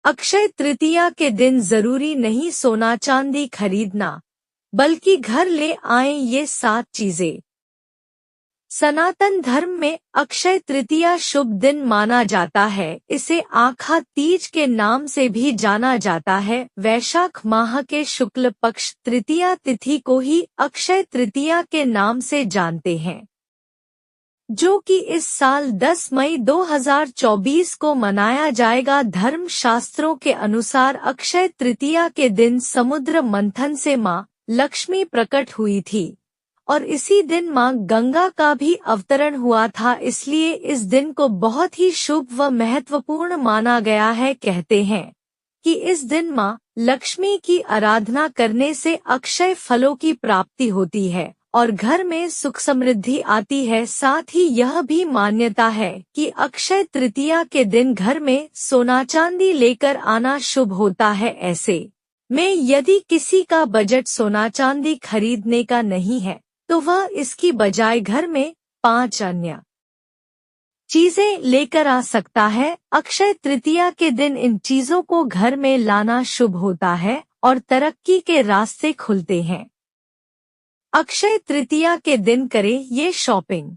अक्षय तृतीया के दिन जरूरी नहीं सोना चांदी खरीदना, बल्कि घर ले आएं ये 7 चीजें। सनातन धर्म में अक्षय तृतीया शुभ दिन माना जाता है। इसे आखा तीज के नाम से भी जाना जाता है। वैशाख माह के शुक्ल पक्ष तृतीया तिथि को ही अक्षय तृतीया के नाम से जानते हैं, जो कि इस साल 10 मई 2024 को मनाया जाएगा। धर्म शास्त्रों के अनुसार अक्षय तृतीया के दिन समुद्र मंथन से मां लक्ष्मी प्रकट हुई थी और इसी दिन मां गंगा का भी अवतरण हुआ था, इसलिए इस दिन को बहुत ही शुभ व महत्वपूर्ण माना गया है। कहते हैं कि इस दिन मां लक्ष्मी की आराधना करने से अक्षय फलों की प्राप्ति होती है और घर में सुख समृद्धि आती है। साथ ही यह भी मान्यता है कि अक्षय तृतीया के दिन घर में सोना चांदी लेकर आना शुभ होता है। ऐसे में यदि किसी का बजट सोना चांदी खरीदने का नहीं है तो वह इसकी बजाय घर में 5 अन्य चीजें लेकर आ सकता है। अक्षय तृतीया के दिन इन चीजों को घर में लाना शुभ होता है और तरक्की के रास्ते खुलते हैं। अक्षय तृतीया के दिन करें ये शॉपिंग।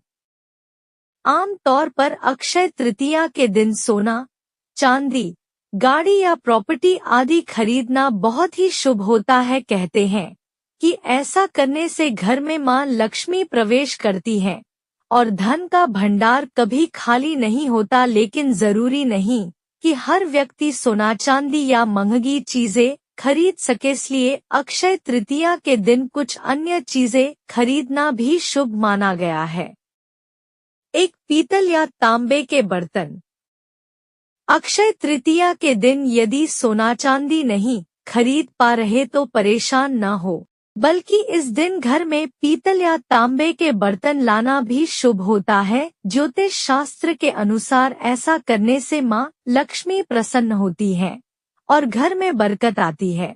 आम तौर पर अक्षय तृतीया के दिन सोना, चांदी, गाड़ी या प्रॉपर्टी आदि खरीदना बहुत ही शुभ होता है। कहते हैं कि ऐसा करने से घर में मां लक्ष्मी प्रवेश करती हैं और धन का भंडार कभी खाली नहीं होता। लेकिन जरूरी नहीं कि हर व्यक्ति सोना चांदी या महंगी चीजें खरीद सके, इसलिए अक्षय तृतीया के दिन कुछ अन्य चीजें खरीदना भी शुभ माना गया है। एक पीतल या तांबे के बर्तन। अक्षय तृतीया के दिन यदि सोना चांदी नहीं खरीद पा रहे तो परेशान न हो, बल्कि इस दिन घर में पीतल या तांबे के बर्तन लाना भी शुभ होता है। ज्योतिष शास्त्र के अनुसार ऐसा करने से मां लक्ष्मी प्रसन्न होती है और घर में बरकत आती है।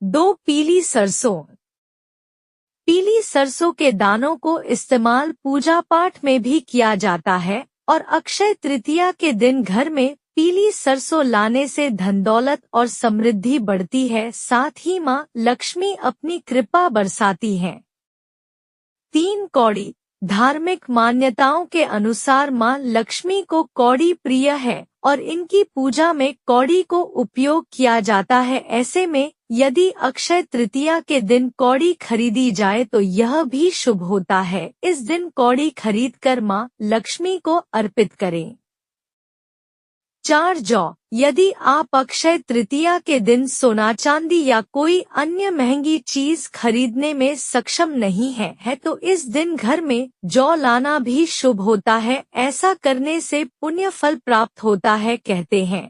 2 पीली सरसों। पीली सरसों के दानों को इस्तेमाल पूजा पाठ में भी किया जाता है और अक्षय तृतीया के दिन घर में पीली सरसों लाने से धन दौलत और समृद्धि बढ़ती है। साथ ही मां लक्ष्मी अपनी कृपा बरसाती हैं। 3 कौड़ी। धार्मिक मान्यताओं के अनुसार मां लक्ष्मी को कौड़ी प्रिय है और इनकी पूजा में कौड़ी को उपयोग किया जाता है। ऐसे में यदि अक्षय तृतीया के दिन कौड़ी खरीदी जाए तो यह भी शुभ होता है। इस दिन कौड़ी खरीदकर मां लक्ष्मी को अर्पित करें। 4 जौ। यदि आप अक्षय तृतीया के दिन सोना चांदी या कोई अन्य महंगी चीज खरीदने में सक्षम नहीं है तो इस दिन घर में जौ लाना भी शुभ होता है। ऐसा करने से पुण्य फल प्राप्त होता है। कहते हैं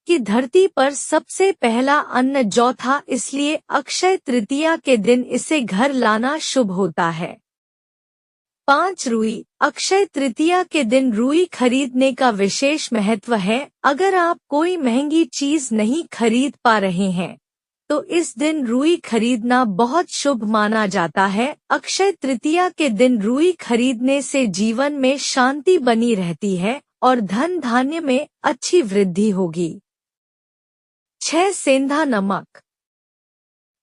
कि धरती पर सबसे पहला अन्न जौ था, इसलिए अक्षय तृतीया के दिन इसे घर लाना शुभ होता है। 5 रुई। अक्षय तृतीया के दिन रुई खरीदने का विशेष महत्व है। अगर आप कोई महंगी चीज नहीं खरीद पा रहे हैं तो इस दिन रुई खरीदना बहुत शुभ माना जाता है। अक्षय तृतीया के दिन रुई खरीदने से जीवन में शांति बनी रहती है और धन धान्य में अच्छी वृद्धि होगी। 6 सेंधा नमक।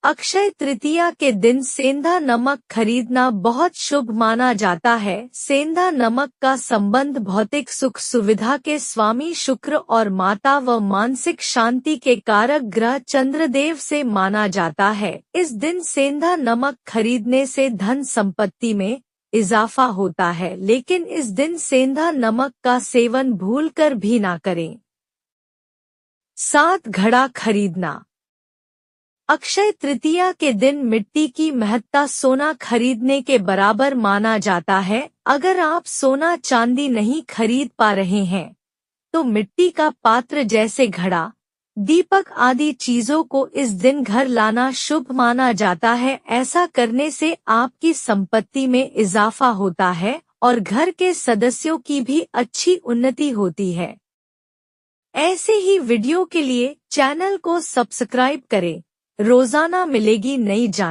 अक्षय तृतीया के दिन सेंधा नमक खरीदना बहुत शुभ माना जाता है। सेंधा नमक का संबंध भौतिक सुख सुविधा के स्वामी शुक्र और माता व मानसिक शांति के कारक ग्रह चंद्रदेव से माना जाता है। इस दिन सेंधा नमक खरीदने से धन संपत्ति में इजाफा होता है, लेकिन इस दिन सेंधा नमक का सेवन भूलकर भी ना करें। 7 घड़ा खरीदना। अक्षय तृतीया के दिन मिट्टी की महत्ता सोना खरीदने के बराबर माना जाता है। अगर आप सोना चांदी नहीं खरीद पा रहे हैं तो मिट्टी का पात्र जैसे घड़ा, दीपक आदि चीजों को इस दिन घर लाना शुभ माना जाता है। ऐसा करने से आपकी संपत्ति में इजाफा होता है और घर के सदस्यों की भी अच्छी उन्नति होती है। ऐसे ही वीडियो के लिए चैनल को सब्सक्राइब करें। रोजाना मिलेगी नई जानकारी।